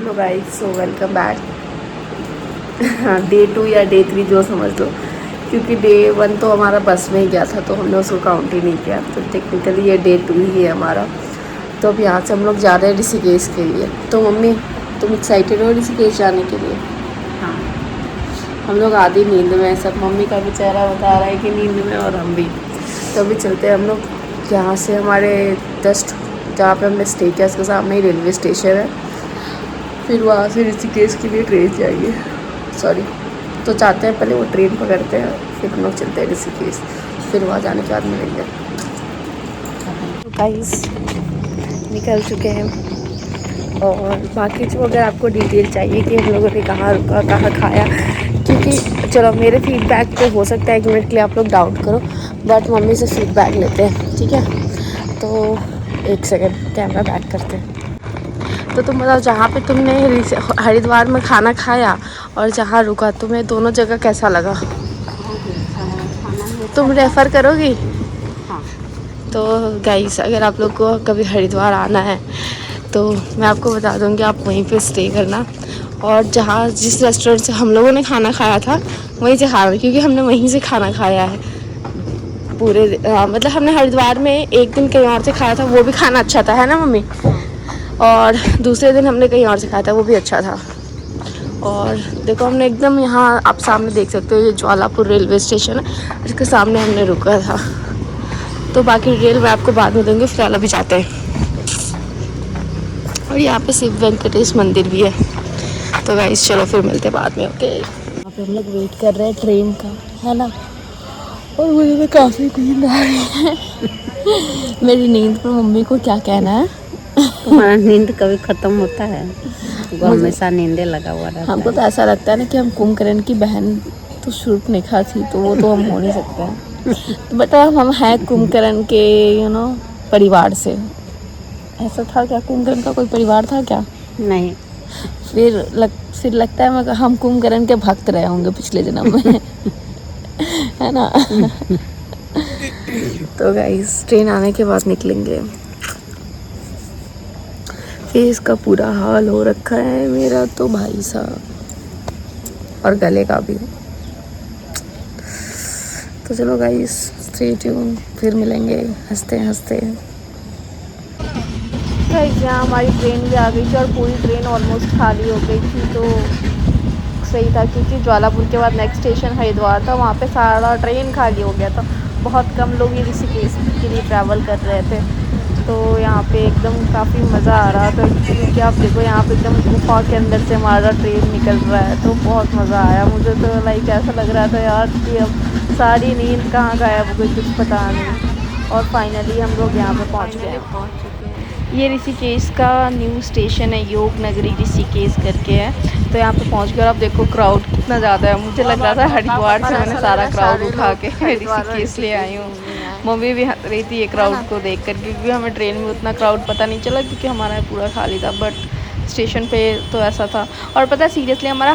Hello guys, so welcome back. Day 2 या day 3 जो समझ लो, क्योंकि डे 1 तो हमारा बस में ही गया था तो हमने उसको काउंट ही नहीं किया। तो टेक्निकली ये डे 2 ही है हमारा। तो अब यहाँ से हम लोग जा रहे हैं ऋषिकेश के लिए। तो मम्मी, तुम एक्साइटेड हो ऋषिकेश जाने के लिए? हाँ। हम लोग आधी नींद में, सब मम्मी का भी चेहरा बता रहा है कि नींद में, और हम भी। तो अभी चलते हैं हम लोग यहाँ से। हमारे जस्ट जहाँ पे हमने स्टे किया उसके सामने ही रेलवे स्टेशन है। फिर वहाँ से ऋषिकेश के लिए ट्रेन जाएंगे। सॉरी, तो चाहते हैं पहले वो ट्रेन पकड़ते हैं, फिर हम लोग चलते हैं ऋषिकेश। फिर वहाँ जाने के बाद मिलेंगे। तो गाइस निकल चुके हैं, और बाकी जो अगर आपको डिटेल चाहिए कि हम लोगों ने कहाँ रुका, कहाँ खाया, क्योंकि चलो मेरे फीडबैक पे हो सकता है 1 मिनट के लिए आप लोग डाउट करो, बट मम्मी से फीडबैक लेते हैं, ठीक है? तो 1 सेकेंड कैमरा बैक करते हैं। तो तुम बताओ, जहाँ पे तुमने हरिद्वार में खाना खाया और जहाँ रुका, तुम्हें दोनों जगह कैसा लगा? बहुत ही अच्छा है, खाना भी अच्छा तुम था। रेफ़र करोगी? हाँ। तो गाइस, अगर आप लोग को कभी हरिद्वार आना है तो मैं आपको बता दूँगी, आप वहीं पे स्टे करना। और जहाँ जिस रेस्टोरेंट से हम लोगों ने खाना खाया था वहीं से खाना, क्योंकि हमने वहीं से खाना खाया है पूरे। मतलब हमने हरिद्वार में एक दिन कहीं और से खाया था, वो भी खाना अच्छा था, है ना मम्मी? हाँ। और दूसरे दिन हमने कहीं और से खाया था, वो भी अच्छा था। और देखो, हमने एकदम यहाँ आप सामने देख सकते हो, ये ज्वालापुर रेलवे स्टेशन है, इसके सामने हमने रुका था। तो बाकी डिटेल मैं आपको बाद में दूँगी, फिलहाल अभी जाते हैं। और यहाँ पे शिव वेंकटेश मंदिर भी है। तो गाइस चलो फिर मिलते हैं बाद में, ओके? यहाँ पे हम लोग वेट कर रहे हैं ट्रेन का, है ना? और मुझे तो काफ़ी नींद आ रही है। मेरी नींद पर मम्मी को क्या कहना है? तुम्हारा नींद कभी खत्म होता है? वो मुझे, हमेशा नींदे लगा हुआ रहता हमको है। तो ऐसा लगता है ना कि हम कुंभकर्ण की बहन तो शूर्पणखा थी, तो वो तो हम हो नहीं सकते हैं। बट हम हैं कुंभकर्ण के परिवार से। ऐसा था क्या? कुंभकर्ण का कोई परिवार था क्या? नहीं। फिर लगता है मैं हम कुंभकर्ण के भक्त रहे होंगे पिछले जन्म में। है ना? तो गाइस, ट्रेन आने के बाद निकलेंगे। फेस का पूरा हाल हो रखा है मेरा तो भाई साहब, और गले का भी। तो चलो गाइस, स्टे ट्यून, फिर मिलेंगे हंसते हंसते। गाइस, यहाँ हमारी ट्रेन भी आ गई थी और पूरी ट्रेन ऑलमोस्ट खाली हो गई थी, तो सही था, क्योंकि ज्वालापुर के बाद नेक्स्ट स्टेशन हरिद्वार था, वहाँ पे सारा ट्रेन खाली हो गया था। बहुत कम लोग ही ऋषिकेश के लिए ट्रैवल कर रहे थे। तो यहाँ पे एकदम काफ़ी मज़ा आ रहा था, क्योंकि आप देखो यहाँ पे एकदम गुफा के अंदर से हमारा ट्रेन निकल रहा है, तो बहुत मज़ा आया मुझे। तो लाइक ऐसा लग रहा था यार कि अब सारी नींद कहाँ गायब हो गई, कुछ पता नहीं। और फाइनली हम लोग यहाँ पे पहुँच गए हैं। ये ऋषिकेश का न्यू स्टेशन है, योग नगरी ऋषिकेश करके है। तो यहाँ पे पहुँच कर आप देखो क्राउड कितना ज़्यादा है। मुझे लग रहा था हरिद्वार से मैंने सारा क्राउड उठा के ऋषिकेश ले आई हूँ। मम्मी भी हंस रही थी ये क्राउड को देख कर, क्योंकि हमें ट्रेन में उतना क्राउड पता नहीं चला, क्योंकि हमारा पूरा खाली था। बट स्टेशन पे तो ऐसा था। और पता है, सीरियसली हमारा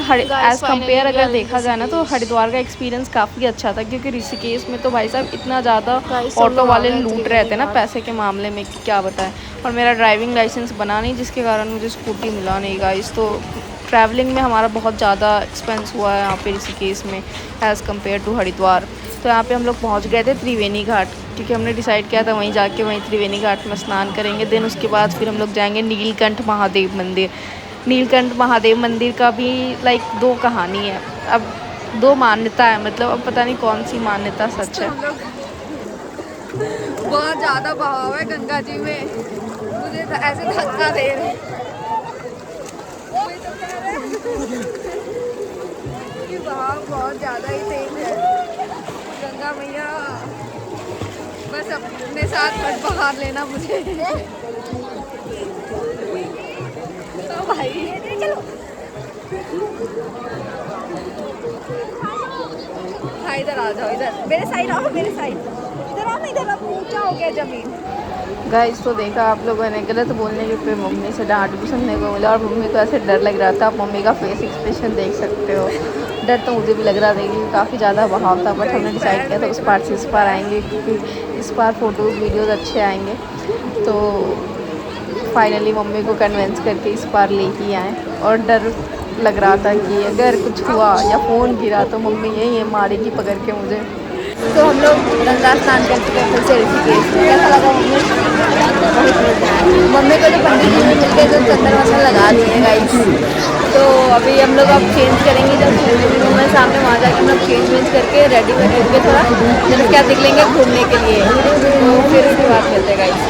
एज़ कम्पेयर अगर देखा जाए ना, तो हरिद्वार का एक्सपीरियंस काफ़ी अच्छा था, क्योंकि ऋषिकेश में तो भाई साहब इतना ज़्यादा ऑटो वाले लूट रहे थे ना पैसे के मामले में कि क्या बताएं। और मेरा ड्राइविंग लाइसेंस बना नहीं, जिसके कारण मुझे स्कूटी मिला नहीं गाइस। तो ट्रैवलिंग में हमारा बहुत ज़्यादा एक्सपेंस हुआ है यहाँ पे ऋषिकेश में एज़ कम्पेयर टू हरिद्वार। तो यहाँ पे हम लोग पहुँच गए थे त्रिवेणी घाट, क्योंकि हमने डिसाइड किया था वहीं जाके वहीं त्रिवेणी घाट में स्नान करेंगे। देन उसके बाद फिर हम लोग जाएंगे नीलकंठ महादेव मंदिर। नीलकंठ महादेव मंदिर का भी लाइक 2 कहानी है, अब 2 मान्यता है, मतलब अब पता नहीं कौन सी मान्यता सच है। बहुत ज़्यादा बहाव है गंगा जी में, मुझे तो ऐसे धक्का दे रहे हैं। कोई तो कह रहे हैं कि बहाव बहुत ज़्यादा ही तेज है। गंगा मैया बस अपने साथ मत बहा लेना मुझे। तो भाई हाँ, इधर आ जाओ, इधर मेरे साइड आओ, मेरे साइड इधर आओ ना, इधर अब ऊंचा हो गया ज़मीन। गाइस, तो देखा आप लोगों ने, गलत बोलने के पे मम्मी से डांट भी सुनने को मिला, और मम्मी को ऐसे डर लग रहा था। आप मम्मी का फेस एक्सप्रेशन देख सकते हो। डर तो मुझे भी लग रहा था कि काफ़ी ज़्यादा बहाव था, बट हमने डिसाइड किया था उस पार से इस पार आएंगे, क्योंकि इस पार फ़ोटोज़ वीडियोज़ अच्छे आएंगे। तो फाइनली मम्मी को कन्विंस करके इस बार ले ही आए। और डर लग रहा था कि अगर कुछ हुआ या फ़ोन गिरा तो मम्मी यही मारेगी पकड़ के मुझे। तो हम लोग गंगा स्नान कर चुके हैं फिर से ऋषिकेश में। कैसा लगा मम्मी? मम्मी को तो पंडित जी भी मिल गए जो चंदन वंदन लगा दिए गाइस। तो अभी हम लोग अब चेंज करेंगे, जब रूम में सामने वहाँ जाके हम लोग चेंज करके रेडी करके थोड़ा फिर उसके बाद निकलेंगे घूमने के लिए। तो फिर उसके बाद मिलते गाइस।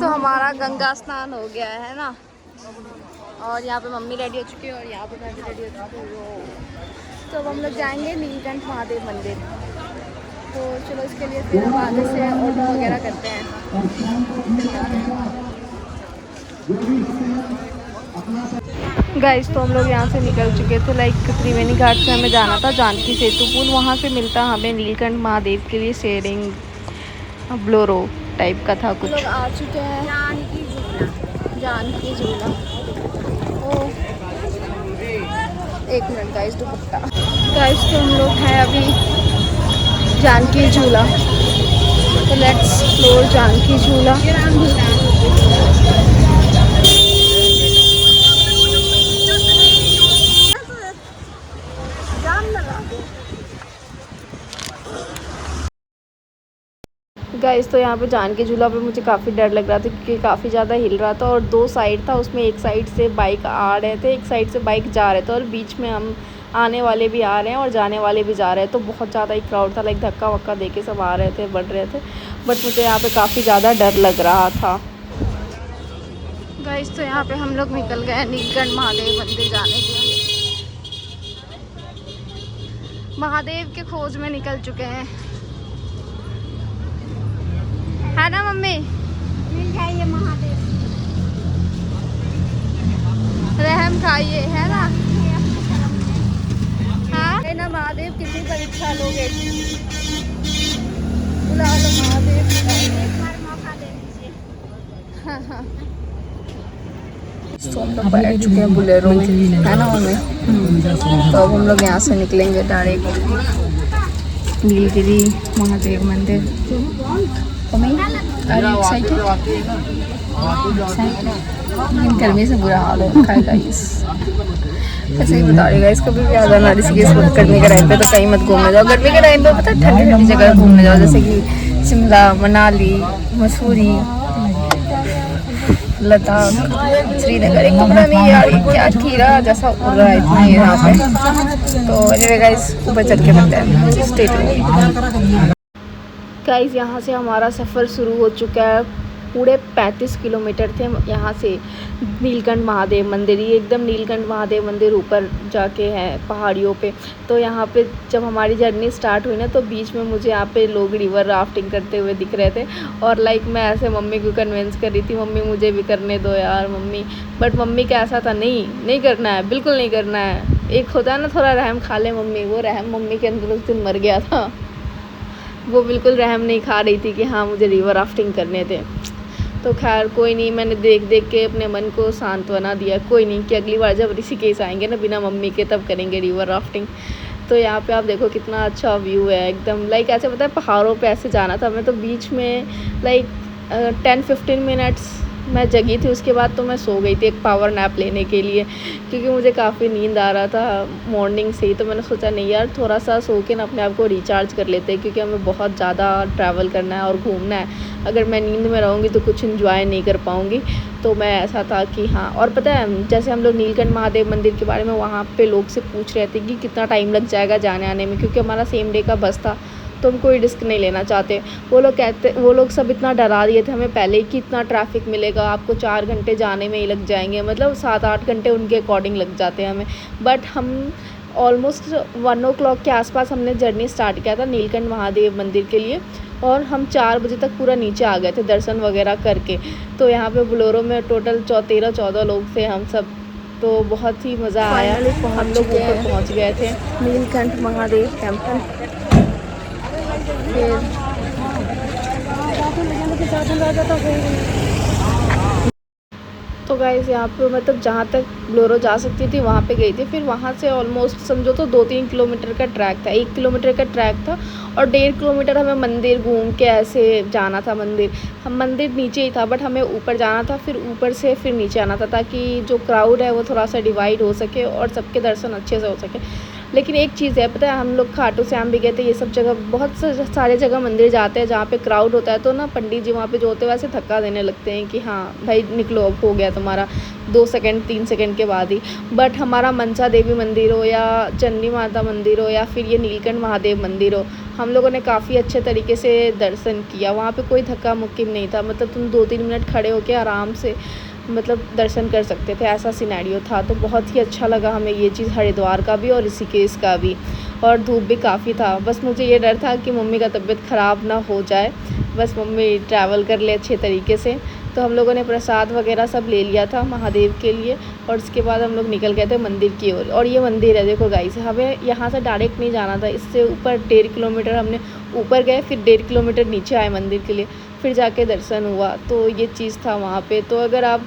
तो हमारा गंगा स्नान हो गया है ना, और यहाँ पे मम्मी रेडी हो चुकी है और यहाँ पे मैं भी रेडी हो चुकी हूँ। तो अब हम लोग जाएंगे नीलकंठ महादेव मंदिर। तो चलो इसके लिए फिर हम आगे से ऑटो वगैरह करते हैं। गाइस तो हम लोग यहाँ से निकल चुके थे। लाइक त्रिवेणी घाट से हमें जाना था जानकी सेतु पुल, वहाँ से मिलता हमें नीलकंठ महादेव के लिए शेयरिंग ब्लोरो टाइप का था कुछ। लोग आ चुके हैं जानकी झूला। ओ एक मिनट गाइस, दुपट्टा गाइस। तो हम लोग हैं अभी जानकी झूला, तो लेट्स एक्सप्लोर जानकी झूला। गाइस तो यहाँ पे जानकी झूला पे मुझे काफ़ी डर लग रहा था क्योंकि काफ़ी ज़्यादा हिल रहा था और 2 साइड था, उसमें एक साइड से बाइक आ रहे थे, एक साइड से बाइक जा रहे थे और बीच में हम आने वाले भी आ रहे हैं और जाने वाले भी जा रहे हैं। तो बहुत ज़्यादा ही क्राउड था, लाइक धक्का वक्का दे के सब आ रहे थे, बढ़ रहे थे, बट मुझे यहाँ पे काफ़ी ज़्यादा डर लग रहा था। गाइस तो यहाँ पे हम लोग निकल गए नीलकंठ महादेव मंदिर जाने के लिए। महादेव के खोज में निकल चुके हैं, है ना मम्मी? मिल जाइए महादेव, रहम खाइए, है ना? हाँ है ना? महादेव कितनी परीक्षा लोगे? बुला लो महादेव, मौका दे दीजिए। हाँ हाँ। तो हम लोग बैठ चुके हैं बुलेरो में, है ना मम्मी? तो अब हम लोग यहाँ से निकलेंगे डायरेक्ट नीलगिरी महादेव मंदिर। गर्मी से बुरा हाल हो रखा है गाइस। ऐसे ही बता रही गाइस, कभी भी आ जाना ऋषिकेश गर्मी के टाइम पे तो कहीं मत घूमने जाओ। गर्मी के टाइम पे पता है ठंडी ठंडी जगह घूमने जाओ, जैसे कि शिमला, मनाली, मसूरी, लद्दाख, श्रीनगर। एक कमरा नहीं यार, ये क्या खीरा जैसा उड़ रहा है इतना यहाँ पे। तो एनीवे गाइस ऊपर चल के मिलते हैं, स्टे ट्यून्ड। गाइस यहाँ से हमारा सफ़र शुरू हो चुका है। पूरे 35 किलोमीटर थे यहाँ से नीलकंठ महादेव मंदिर। ये एकदम नीलकंठ महादेव मंदिर ऊपर जाके है पहाड़ियों पे। तो यहाँ पे जब हमारी जर्नी स्टार्ट हुई ना, तो बीच में मुझे यहाँ पे लोग रिवर राफ्टिंग करते हुए दिख रहे थे और लाइक मैं ऐसे मम्मी को कन्विंस कर रही थी, मम्मी मुझे भी करने दो यार मम्मी। बट मम्मी का ऐसा था, नहीं करना है, बिल्कुल नहीं करना है। एक होता है ना थोड़ा रहम खा ले मम्मी, वो रहम मम्मी के अंदर उस दिन मर गया था। वो बिल्कुल रहम नहीं खा रही थी कि हाँ मुझे रिवर राफ्टिंग करने थे। तो खैर कोई नहीं, मैंने देख के अपने मन को सांत्वना दिया, कोई नहीं कि अगली बार जब ऋषिकेश आएंगे ना बिना मम्मी के तब करेंगे रिवर राफ्टिंग। तो यहाँ पे आप देखो कितना अच्छा व्यू है एकदम, लाइक ऐसे पता है पहाड़ों पे ऐसे जाना था हमें। तो बीच में लाइक 10-15 मिनट्स मैं जगी थी, उसके बाद तो मैं सो गई थी एक पावर नैप लेने के लिए, क्योंकि मुझे काफ़ी नींद आ रहा था मॉर्निंग से ही। तो मैंने सोचा नहीं यार थोड़ा सा सो के ना अपने आप को रिचार्ज कर लेते हैं, क्योंकि हमें बहुत ज़्यादा ट्रैवल करना है और घूमना है। अगर मैं नींद में रहूँगी तो कुछ इन्जॉय नहीं कर पाऊँगी। तो मैं ऐसा था कि हाँ, और पता है जैसे हम लोग नीलकंठ महादेव मंदिर के बारे में वहाँ पे लोग से पूछ रहे थे कि कितना टाइम लग जाएगा जाने आने में, क्योंकि हमारा सेम डे का बस था तो हम कोई रिस्क नहीं लेना चाहते। वो लोग सब इतना डरा दिए थे हमें पहले ही कि इतना ट्रैफिक मिलेगा, आपको 4 घंटे जाने में ही लग जाएंगे, मतलब 7-8 घंटे उनके अकॉर्डिंग लग जाते हैं हमें। बट हम ऑलमोस्ट 1 o'clock के आसपास हमने जर्नी स्टार्ट किया था नीलकंठ महादेव मंदिर के लिए, और हम 4 बजे तक पूरा नीचे आ गए थे दर्शन वगैरह करके। तो यहाँ पे बोलेरो में टोटल 13-14 लोग थे हम सब, तो बहुत ही मज़ा आया। हम लोग ऊपर पहुँच गए थे नीलकंठ महादेव टेम्पल। तो गाइस यहाँ पे मतलब जहाँ तक ब्लोरो जा सकती थी वहाँ पे गई थी। फिर वहाँ से ऑलमोस्ट समझो तो 2-3 किलोमीटर का ट्रैक था, 1 किलोमीटर का ट्रैक था और 1.5 किलोमीटर हमें मंदिर घूम के ऐसे जाना था। हम मंदिर नीचे ही था बट हमें ऊपर जाना था, फिर ऊपर से फिर नीचे आना था ताकि जो क्राउड है वो थोड़ा सा डिवाइड हो सके और सबके दर्शन अच्छे से हो सके। लेकिन एक चीज़ है पता है, हम लोग खाटू श्याम भी गए थे, ये सब जगह बहुत सारे जगह मंदिर जाते हैं जहाँ पे क्राउड होता है तो ना पंडित जी वहाँ पे जो होते हैं वैसे धक्का देने लगते हैं कि हाँ भाई निकलो अब हो गया तुम्हारा 2 सेकंड 3 सेकंड के बाद ही। बट हमारा मनसा देवी मंदिर हो या चंडी माता मंदिर हो या फिर ये नीलकंठ महादेव मंदिर हो, हम लोगों ने काफ़ी अच्छे तरीके से दर्शन किया। वहाँ पे कोई धक्का मुक्की नहीं था, मतलब तुम 2-3 मिनट खड़े होकर आराम से मतलब दर्शन कर सकते थे, ऐसा सिनेरियो था। तो बहुत ही अच्छा लगा हमें ये चीज़, हरिद्वार का भी और ऋषिकेश का भी। और धूप भी काफ़ी था, बस मुझे ये डर था कि मम्मी का तबीयत ख़राब ना हो जाए, बस मम्मी ट्रैवल कर ले अच्छे तरीके से। तो हम लोगों ने प्रसाद वगैरह सब ले लिया था महादेव के लिए और उसके बाद हम लोग निकल गए थे मंदिर की ओर। और ये मंदिर है देखो गाइस, हमें यहाँ से डायरेक्ट नहीं जाना था, इससे ऊपर 1.5 किलोमीटर हमने ऊपर गए, फिर 1.5 किलोमीटर नीचे आए मंदिर के लिए, फिर जाके दर्शन हुआ। तो ये चीज़ था वहाँ पे। तो अगर आप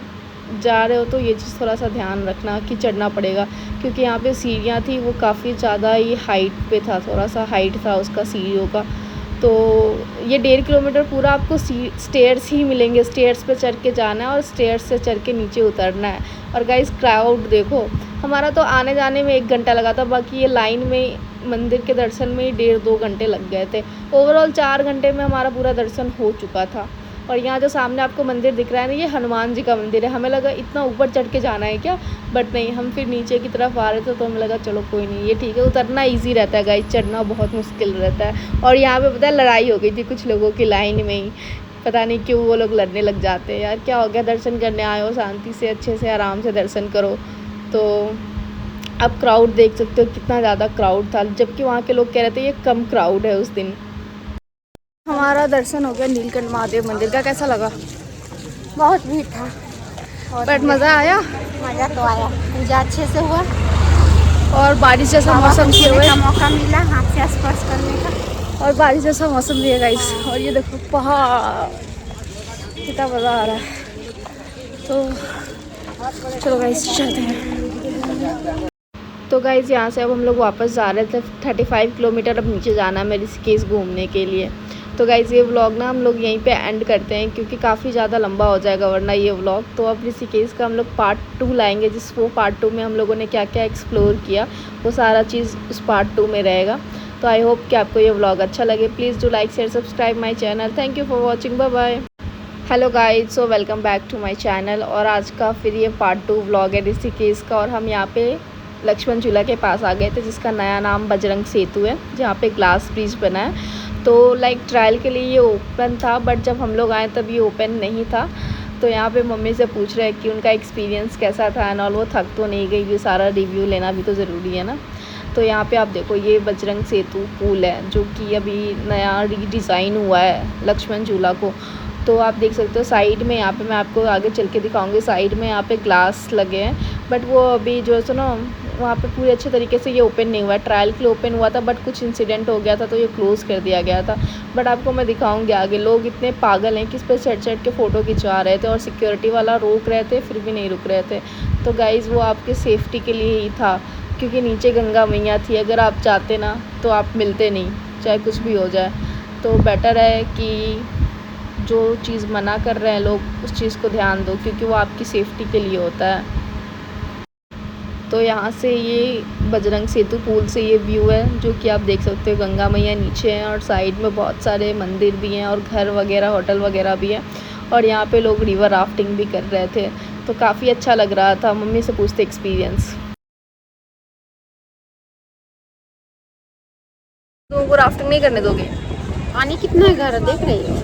जा रहे हो तो ये चीज़ थोड़ा सा ध्यान रखना कि चढ़ना पड़ेगा, क्योंकि यहाँ पे सीढ़ियाँ थी वो काफ़ी ज़्यादा ही हाइट पे था, थोड़ा सा हाइट था उसका सीढ़ियों का। तो ये 1.5 किलोमीटर पूरा आपको स्टेयर्स ही मिलेंगे, स्टेयर्स पे चढ़ के जाना है और स्टेयर्स से चढ़ के नीचे उतरना है। और गाइस क्राउड देखो, हमारा तो आने जाने में 1 घंटा लगा था, बाकी ये लाइन में मंदिर के दर्शन में ही 1.5-2 घंटे लग गए थे। ओवरऑल 4 घंटे में हमारा पूरा दर्शन हो चुका था। और यहाँ जो सामने आपको मंदिर दिख रहा है ना, ये हनुमान जी का मंदिर है। हमें लगा इतना ऊपर चढ़ के जाना है क्या, बट नहीं, हम फिर नीचे की तरफ आ रहे थे तो हमें लगा चलो कोई नहीं, ये ठीक है। उतरना इजी रहता है गाइस, चढ़ना बहुत मुश्किल रहता है। और यहाँ पे पता है लड़ाई हो गई थी कुछ लोगों की लाइन में ही, पता नहीं क्यों वो लोग लड़ने लग जाते हैं यार, क्या हो गया, दर्शन करने आए हो, शांति से अच्छे से आराम से दर्शन करो। तो अब क्राउड देख सकते हो कितना ज़्यादा क्राउड था, जबकि वहाँ के लोग कह रहे थे ये कम क्राउड है उस दिन। हमारा दर्शन हो गया नीलकंठ महादेव मंदिर का, कैसा लगा? बहुत भीड़ था बट मज़ा आया? मज़ा तो आया, पूजा अच्छे से हुआ और बारिश जैसा मौसम किए हुए का मौका मिला हाथ से स्पर्श करने का, और बारिश जैसा मौसम भी है गाइस। और ये देखो पहाड़, कितना मज़ा आ रहा है। तो चलो गाइस चलते हैं। तो गाइस यहाँ से अब हम लोग वापस जा रहे थे, 35 किलोमीटर अब नीचे जाना है ऋषिकेश घूमने के लिए। तो गाइस ये व्लॉग ना हम लोग यहीं पे एंड करते हैं, क्योंकि काफ़ी ज़्यादा लंबा हो जाएगा वरना ये व्लॉग। तो अब ऋषिकेश का हम लोग पार्ट 2 लाएंगे, वो पार्ट 2 में हम लोगों ने क्या क्या एक्सप्लोर किया वो सारा चीज़ उस पार्ट 2 में रहेगा। तो आई होप कि आपको ये व्लॉग अच्छा लगे। Please do like share subscribe my channel. Thank you for watching, bye bye. Hello guys, so welcome back to my channel. और आज का फिर ये पार्ट 2 व्लॉग है ऋषिकेश का। और हम यहाँ पे लक्ष्मण झूला के पास आ गए थे, जिसका नया नाम बजरंग सेतु है, जहाँ पे ग्लास ब्रिज बना है। तो लाइक ट्रायल के लिए ये ओपन था, बट जब हम लोग आए तब ये ओपन नहीं था। तो यहाँ पे मम्मी से पूछ रहे हैं कि उनका एक्सपीरियंस कैसा था एंड ऑल। वो थक तो नहीं गई, ये सारा रिव्यू लेना भी तो ज़रूरी है ना। तो यहाँ पे आप देखो ये बजरंग सेतु पुल है, जो कि अभी नया रीडिज़ाइन हुआ है लक्ष्मण झूला को। तो आप देख सकते हो साइड में, यहाँ पे मैं आपको आगे चल के दिखाऊंगी, साइड में यहाँ पे ग्लास लगे हैं, बट वो अभी जो है सो ना वहाँ पे पूरे अच्छे तरीके से ये ओपन नहीं हुआ है। ट्रायल के लिए ओपन हुआ था बट कुछ इंसिडेंट हो गया था तो ये क्लोज़ कर दिया गया था। बट आपको मैं दिखाऊंगी आगे। लोग इतने पागल हैं कि इस पर चढ़ के फ़ोटो खिंचवा रहे थे और सिक्योरिटी वाला रोक रहे थे, फिर भी नहीं रुक रहे थे। तो गाइज़ वो आपके सेफ्टी के लिए ही था, क्योंकि नीचे गंगा मैया थी, अगर आप जाते ना तो आप मिलते नहीं, चाहे कुछ भी हो जाए। तो बेटर है कि जो चीज़ मना कर रहे हैं लोग उस चीज़ को ध्यान दो, क्योंकि वो आपकी सेफ्टी के लिए होता है। तो यहाँ से ये बजरंग सेतु पुल से ये व्यू है, जो कि आप देख सकते हो गंगा मैया नीचे हैं और साइड में बहुत सारे मंदिर भी हैं और घर वगैरह होटल वगैरह भी है। और यहाँ पे लोग रिवर राफ्टिंग भी कर रहे थे, तो काफ़ी अच्छा लग रहा था। मम्मी से पूछते एक्सपीरियंस। तो वो राफ्टिंग नहीं करने दोगे? पानी कितना है गहरा देख रही हो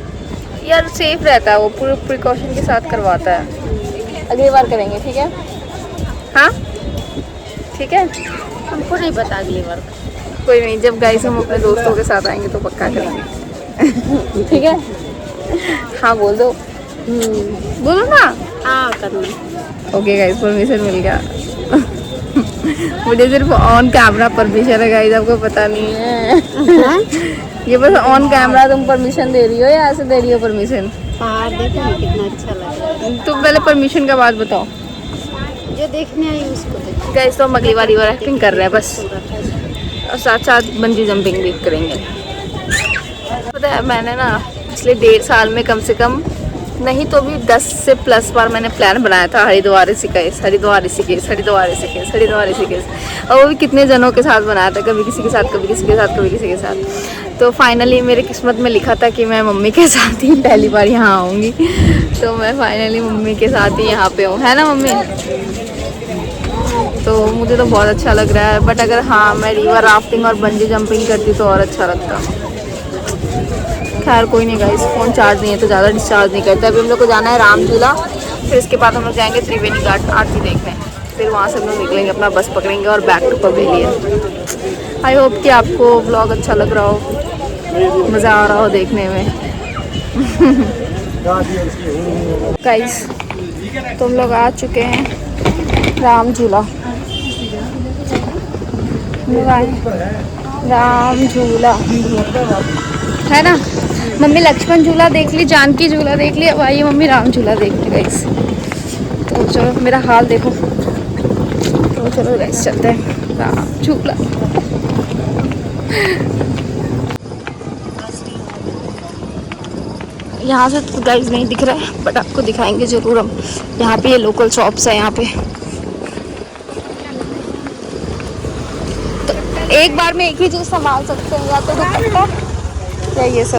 यार सेफ रहता है, वो पूरे प्रिकॉशन के साथ करवाता है। अगली बार करेंगे, ठीक है? हाँ ठीक है, हमको नहीं पता अगली बार। कोई नहीं, जब गाइस हम अपने दोस्तों के साथ आएंगे तो पक्का करेंगे। ठीक है, हाँ बोल दो, बोलो ना। हाँ करना। ओके गाइस, परमिशन मिल गया। मुझे सिर्फ ऑन कैमरा परमिशन है गाइस, आपको पता नहीं है। ये बस ऑन कैमरा तुम परमिशन दे रही हो या ऐसे दे रही हो परमिशन? पहाड़ देखो ना कितना अच्छा लग रहा है। तुम पहले परमिशन का बात बताओ। जो देखने आई उसको देखो। गाइस तो हम अगली बार रिवर राफ्टिंग कर रहे हैं बस, खूबसूरत है। और साथ साथ बंजी जंपिंग भी करेंगे। पता है मैंने ना पिछले 1.5 साल में कम से कम नहीं तो भी 10 से प्लस बार मैंने प्लान बनाया था हरिद्वार ऋषिकेश, हरिद्वार ऋषिकेश, हरिद्वार ऋषिकेश, हरिद्वार ऋषिकेश, और वो भी कितने जनों के साथ बनाया था, कभी किसी के साथ, कभी किसी के साथ, कभी किसी के साथ। तो फाइनली मेरे किस्मत में लिखा था कि मैं मम्मी के साथ ही पहली बार यहाँ आऊँगी, तो मैं फाइनली मम्मी के साथ ही यहाँ पे हूँ, है ना मम्मी? तो मुझे तो बहुत अच्छा लग रहा है, बट अगर हाँ मैं रिवर राफ्टिंग और बंजी जंपिंग करती तो और अच्छा लगता। खैर कोई नहीं गाइस, फ़ोन चार्ज नहीं है तो ज़्यादा डिस्चार्ज नहीं करता। अभी हम लोग को जाना है राम झूला, फिर इसके बाद हम लोग जाएंगे त्रिवेणी घाट आरती देखने, फिर वहाँ से हम लोग निकलेंगे, अपना बस पकड़ेंगे और back to pavilion. I hope कि आपको व्लॉग अच्छा लग रहा हो, मज़ा आ रहा हो देखने में। गाइस तो हम लोग आ चुके हैं राम झूला, हम लोग आए राम झूला, है ना? मम्मी लक्ष्मण झूला देख ली, जानकी झूला देख ली, अब आइए मम्मी राम झूला देख ली गाइस। तो चलो मेरा हाल देखो, तो चलो गाइस चलते हैं राम झूला। यहाँ से तो गाइस नहीं दिख रहा है, बट आपको दिखाएंगे ज़रूर हम। यहाँ पे ये लोकल शॉप्स है यहाँ पे, तो एक बार में एक ही चीज़ संभाल सकते हैं, या तो दुपट्टा या ये सब।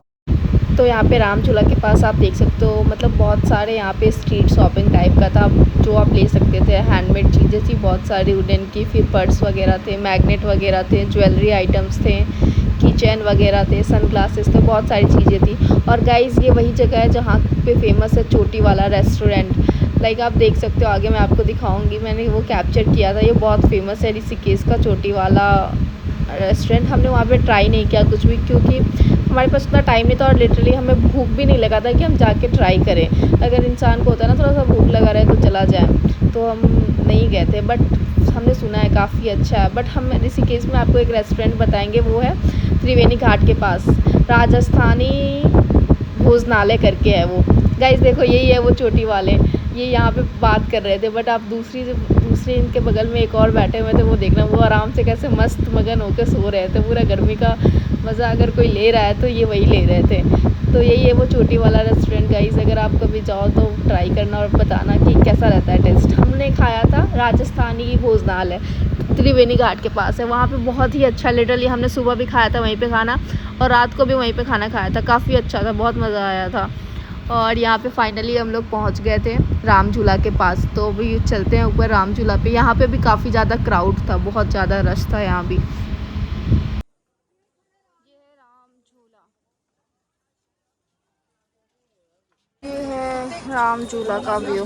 तो यहाँ पे राम झूला के पास आप देख सकते हो, मतलब बहुत सारे यहाँ पे स्ट्रीट शॉपिंग टाइप का था, जो आप ले सकते थे। हैंडमेड चीज़ें थी बहुत सारी वुडन की, फिर पर्स वगैरह थे, मैग्नेट वगैरह थे, ज्वेलरी आइटम्स थे, किचन वगैरह थे, सन ग्लासेस थे, बहुत सारी चीज़ें थी। और गाइस ये वही जगह है जहाँ पे फेमस है चोटी वाला रेस्टोरेंट। लाइक आप देख सकते हो, आगे मैं आपको दिखाऊँगी, मैंने वो कैप्चर किया था। ये बहुत फेमस है ऋषिकेश का चोटी वाला रेस्टोरेंट। हमने वहाँ पे ट्राई नहीं किया कुछ भी, क्योंकि हमारे पास उतना टाइम नहीं था और लिटरली हमें भूख भी नहीं लगा था कि हम जाके ट्राई करें। अगर इंसान को होता है ना थोड़ा सा भूख लगा रहे तो चला जाए, तो हम नहीं गए थे। बट हमने सुना है काफ़ी अच्छा है। बट हम ऋषिकेश में आपको एक रेस्टोरेंट बताएंगे, वो है त्रिवेणी घाट के पास, राजस्थानी भोजनालय करके है वो। गाइस देखो यही है वो चोटी वाले, ये यहाँ पे बात कर रहे थे, बट आप दूसरे इनके बगल में एक और बैठे हुए थे, वो देखना, वो आराम से कैसे मस्त मगन होकर सो रहे थे। पूरा गर्मी का मज़ा अगर कोई ले रहा है तो ये वही ले रहे थे। तो यही है वो चोटी वाला रेस्टोरेंट गाइस, अगर आप कभी जाओ तो ट्राई करना और बताना कि कैसा रहता है टेस्ट। हमने खाया था राजस्थानी भोजनालय, त्रिवेणी घाट के पास है, वहाँ पे बहुत ही अच्छा, लिटरली हमने सुबह भी खाया था वहीं पे खाना, और रात को भी वहीं पे खाना खाया था, काफ़ी अच्छा था, बहुत मज़ा आया था। और यहाँ पे फाइनली हम लोग पहुँच गए थे राम झूला के पास, तो अभी चलते हैं ऊपर राम झूला पे। यहाँ पे भी काफ़ी ज़्यादा क्राउड था, बहुत ज़्यादा रश था यहाँ भी। ये है राम झूला का व्यू।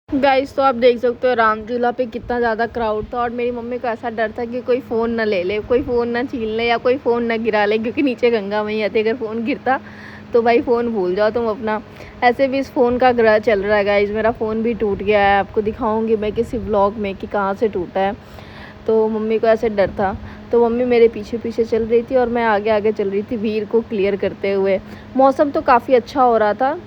गाइस तो आप देख सकते हो राम झूला पे कितना ज़्यादा क्राउड था, और मेरी मम्मी को ऐसा डर था कि कोई फ़ोन ना ले ले, कोई फ़ोन ना छीन ले, या कोई फ़ोन ना गिरा ले, क्योंकि नीचे गंगा मैया थी, अगर फ़ोन गिरता तो भाई फ़ोन भूल जाओ तुम अपना। ऐसे भी इस फ़ोन का ग्रह चल रहा है गाइस, मेरा फ़ोन भी टूट गया है, आपको दिखाऊँगी मैं किसी व्लॉग में कि कहाँ से टूटा है। तो मम्मी को ऐसे डर था, तो मम्मी मेरे पीछे पीछे चल रही थी और मैं आगे आगे चल रही थी भीड़ को क्लियर करते हुए। मौसम तो काफ़ी अच्छा हो रहा था।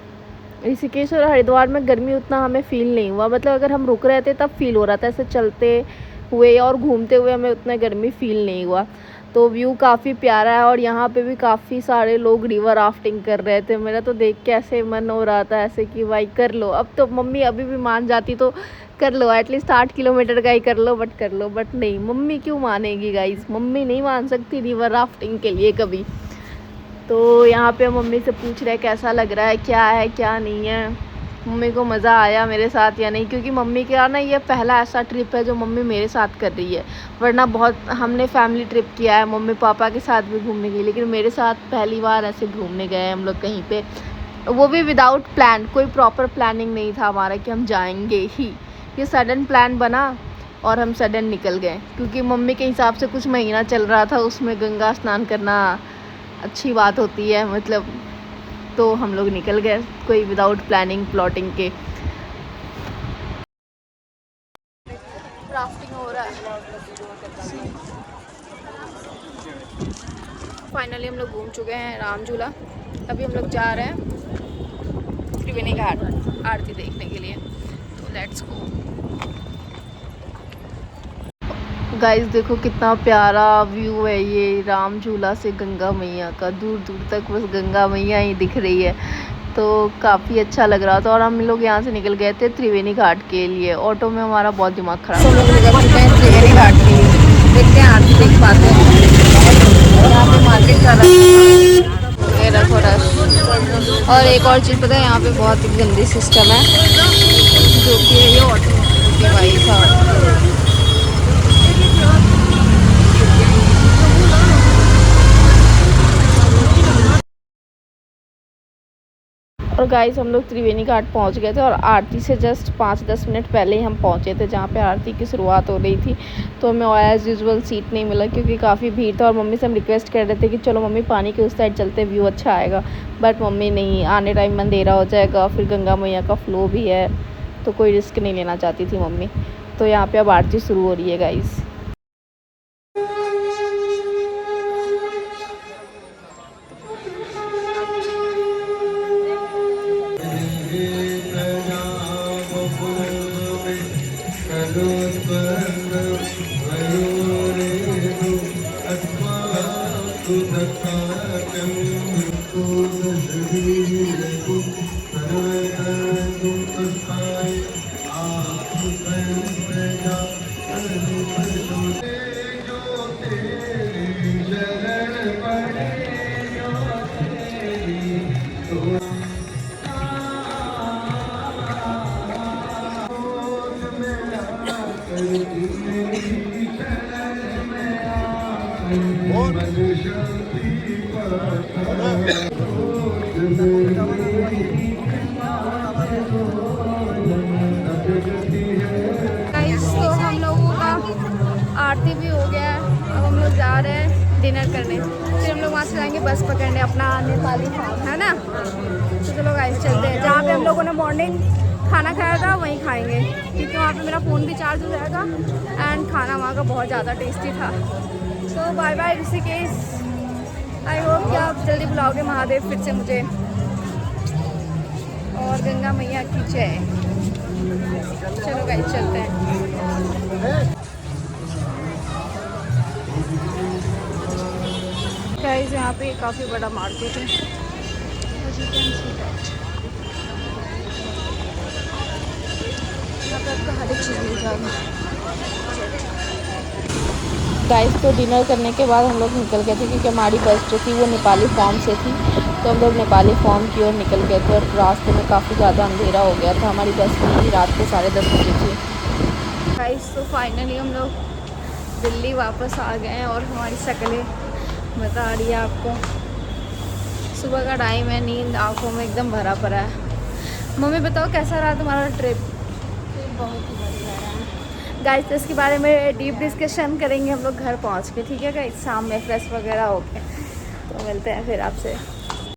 ऋषिकेश और हरिद्वार में गर्मी उतना हमें फ़ील नहीं हुआ, मतलब अगर हम रुक रहे थे तब फील हो रहा था, ऐसे चलते हुए और घूमते हुए हमें उतना गर्मी फ़ील नहीं हुआ। तो व्यू काफ़ी प्यारा है, और यहाँ पे भी काफ़ी सारे लोग रिवर राफ्टिंग कर रहे थे। मेरा तो देख के ऐसे मन हो रहा था ऐसे कि भाई कर लो। अब तो मम्मी अभी भी मान जाती तो कर लो, एटलीस्ट 8 किलोमीटर का ही कर लो, बट कर लो, बट नहीं, मम्मी क्यों मानेगी गाइस, मम्मी नहीं मान सकती रिवर राफ्टिंग के लिए कभी। तो यहाँ पे मम्मी से पूछ रहे कैसा लग रहा है क्या नहीं है, मम्मी को मज़ा आया मेरे साथ या नहीं, क्योंकि मम्मी का ना ये पहला ऐसा ट्रिप है जो मम्मी मेरे साथ कर रही है। वरना बहुत हमने फैमिली ट्रिप किया है, मम्मी पापा के साथ भी घूमने गई, लेकिन मेरे साथ पहली बार ऐसे घूमने गए हम लोग कहीं पे, वो भी विदाउट प्लान, कोई प्रॉपर प्लानिंग नहीं था हमारा कि हम जाएंगे ही। ये सडन प्लान बना और हम सडन निकल गए, क्योंकि मम्मी के हिसाब से कुछ महीना चल रहा था, उसमें गंगा स्नान करना अच्छी बात होती है, मतलब, तो हम लोग निकल गए कोई विदाउट प्लानिंग प्लॉटिंग के। राफ्टिंग हो रहा है, फाइनली हम लोग घूम चुके हैं राम झूला। अभी हम लोग जा रहे हैं त्रिवेणी घाट आरती देखने के लिए, तो लेट्स गो। गाइस देखो कितना प्यारा व्यू है ये राम झूला से गंगा मैया का, दूर दूर तक बस गंगा मैया ही दिख रही है, तो काफ़ी अच्छा लग रहा था। और हम लोग यहाँ से निकल गए थे त्रिवेणी घाट के लिए, ऑटो में हमारा बहुत दिमाग खराब। तो हम लोग निकल चुके हैं त्रिवेणी घाट के लिए, देखते हैं आरती देख पाते हैं। यहाँ पे मार्केट का रखो रश। और एक और चीज़ पता है, यहाँ पे बहुत ही गंदी सिस्टम है जो कि है ये ऑटो के भाई साहब। और गाइस हम लोग त्रिवेणी घाट पहुंच गए थे और आरती से जस्ट 5-10 मिनट पहले ही हम पहुंचे थे जहां पे आरती की शुरुआत हो रही थी। तो हमें एज़ यूजुअल सीट नहीं मिला क्योंकि काफ़ी भीड़ था, और मम्मी से हम रिक्वेस्ट कर रहे थे कि चलो मम्मी पानी के उस साइड चलते, व्यू अच्छा आएगा, बट मम्मी नहीं, आने टाइम अंधेरा हो जाएगा, फिर गंगा मैया का फ्लो भी है, तो कोई रिस्क नहीं लेना चाहती थी मम्मी। तो यहाँ पर अब आरती शुरू हो रही है गाइज़। तो हम लोगों का आरती भी हो गया है, अब हम लोग जा रहे हैं डिनर करने, फिर हम लोग वहाँ से जाएंगे बस पकड़ने अपना नेपाली फार्म, है ना। तो चलो गाइस चलते हैं, जहाँ पे हम लोगों ने मॉर्निंग खाना खाया था वहीं खाएंगे, क्योंकि वहाँ पे मेरा फ़ोन भी चार्ज हो जाएगा एंड खाना वहाँ का बहुत ज़्यादा टेस्टी था। तो bye bye Rishikesh, I hope कि आप जल्दी बुलाओगे महादेव फिर से मुझे, और गंगा मैया की जय। चलो गाइस चलते हैं। गाइस यहाँ पे काफ़ी बड़ा मार्केट है, यहाँ पे आपको हर एक चीज़ मिल जाएगी। गाइस तो डिनर करने के बाद हम लोग निकल गए थे क्योंकि हमारी बस जो थी वो नेपाली फॉर्म से थी, तो हम लोग नेपाली फॉर्म की ओर निकल गए थे, और रास्ते में काफ़ी ज़्यादा अंधेरा हो गया था, हमारी बस भी रात के 10:30 बजे थी। गाइस तो फाइनली हम लोग दिल्ली वापस आ गए हैं, और हमारी शक्लें बता रही है आपको, सुबह का टाइम है, नींद आँखों में एकदम भरा पड़ा है। मम्मी बताओ कैसा रहा तुम्हारा ट्रिप? बहुत ही बढ़िया रहा। गाइस तो इसके बारे में डीप डिस्कशन करेंगे हम लोग घर पहुंच के, ठीक है गाइस, शाम में फ्रेश वगैरह होके, तो मिलते हैं फिर आपसे।